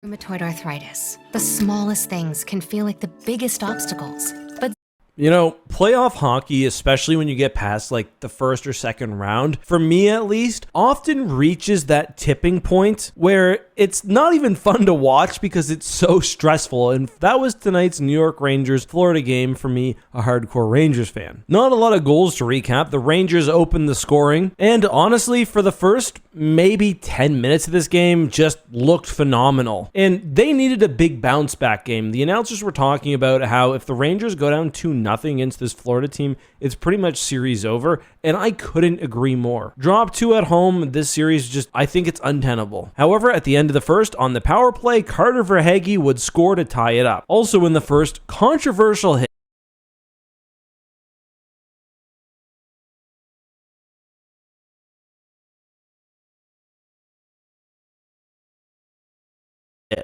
Rheumatoid arthritis. The smallest things can feel like the biggest obstacles, but You know, playoff hockey, especially when you get past like the first or second round, for me at least, often reaches that tipping point where it's not even fun to watch because it's so stressful. And that was tonight's New York Rangers Florida game for me, a hardcore Rangers fan. Not a lot of goals to recap. The Rangers opened the scoring, and honestly, for the first maybe 10 minutes of this game, just looked phenomenal. And they needed a big bounce back game. The announcers were talking about how if the Rangers go down 2-0 against this Florida team, it's pretty much series over, and I couldn't agree more. Drop 2 at home, this series just, I think it's untenable. However, at the end of the first, on the power play, Carter Verhaeghe would score to tie it up. Also in the first, controversial hit.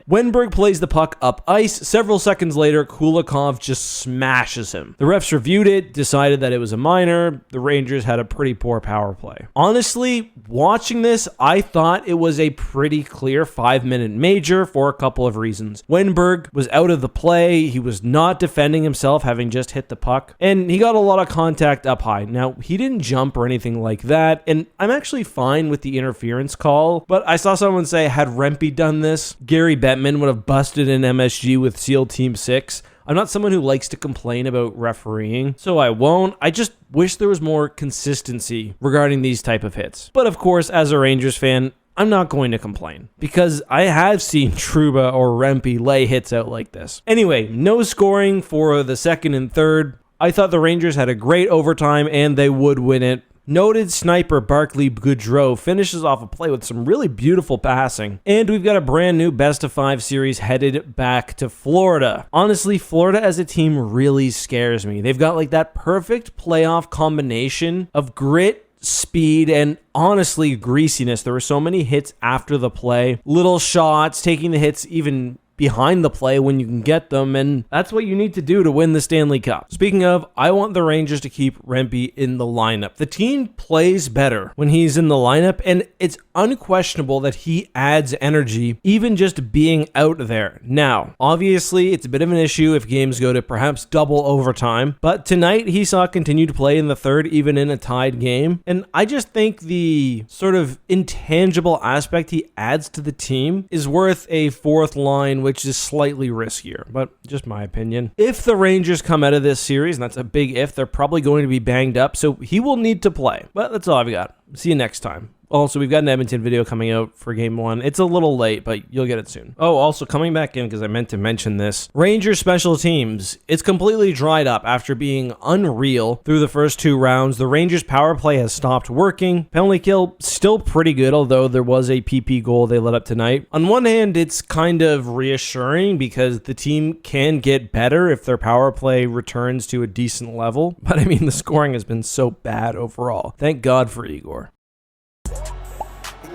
Wenberg plays the puck up ice. Several seconds later, Kulikov just smashes him. The refs reviewed it, decided that it was a minor. The Rangers had a pretty poor power play. Honestly, watching this, I thought it was a pretty clear 5-minute major for a couple of reasons. Wenberg was out of the play. He was not defending himself, having just hit the puck, and he got a lot of contact up high. Now, he didn't jump or anything like that, and I'm actually fine with the interference call, but I saw someone say, had Rempe done this, Gary Bettman would have busted in MSG with SEAL Team 6. I'm not someone who likes to complain about refereeing, so I won't. I just wish there was more consistency regarding these type of hits. But of course, as a Rangers fan, I'm not going to complain because I have seen Trouba or Rempe lay hits out like this. Anyway, no scoring for the second and third. I thought the Rangers had a great overtime and they would win it. Noted sniper Barclay Goodrow finishes off a play with some really beautiful passing. And we've got a brand new best-of-5 series headed back to Florida. Honestly, Florida as a team really scares me. They've got like that perfect playoff combination of grit, speed, and honestly greasiness. There were so many hits after the play. Little shots, taking the hits even behind the play when you can get them, and that's what you need to do to win the Stanley Cup. Speaking of, I want the Rangers to keep Rempe in the lineup. The team plays better when he's in the lineup, and it's unquestionable that he adds energy, even just being out there. Now, obviously, it's a bit of an issue if games go to perhaps double overtime, but tonight he saw continued play in the third, even in a tied game, and I just think the sort of intangible aspect he adds to the team is worth a fourth line, which is slightly riskier, but just my opinion. If the Rangers come out of this series, and that's a big if, they're probably going to be banged up, so he will need to play. But that's all I've got. See you next time. Also, we've got an Edmonton video coming out for Game 1. It's a little late, but you'll get it soon. Oh, also, coming back in, because I meant to mention this, Rangers special teams. It's completely dried up after being unreal through the first 2 rounds. The Rangers power play has stopped working. Penalty kill, still pretty good, although there was a PP goal they let up tonight. On one hand, it's kind of reassuring because the team can get better if their power play returns to a decent level. But I mean, the scoring has been so bad overall. Thank God for Igor.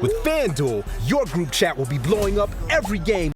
With FanDuel, your group chat will be blowing up every game.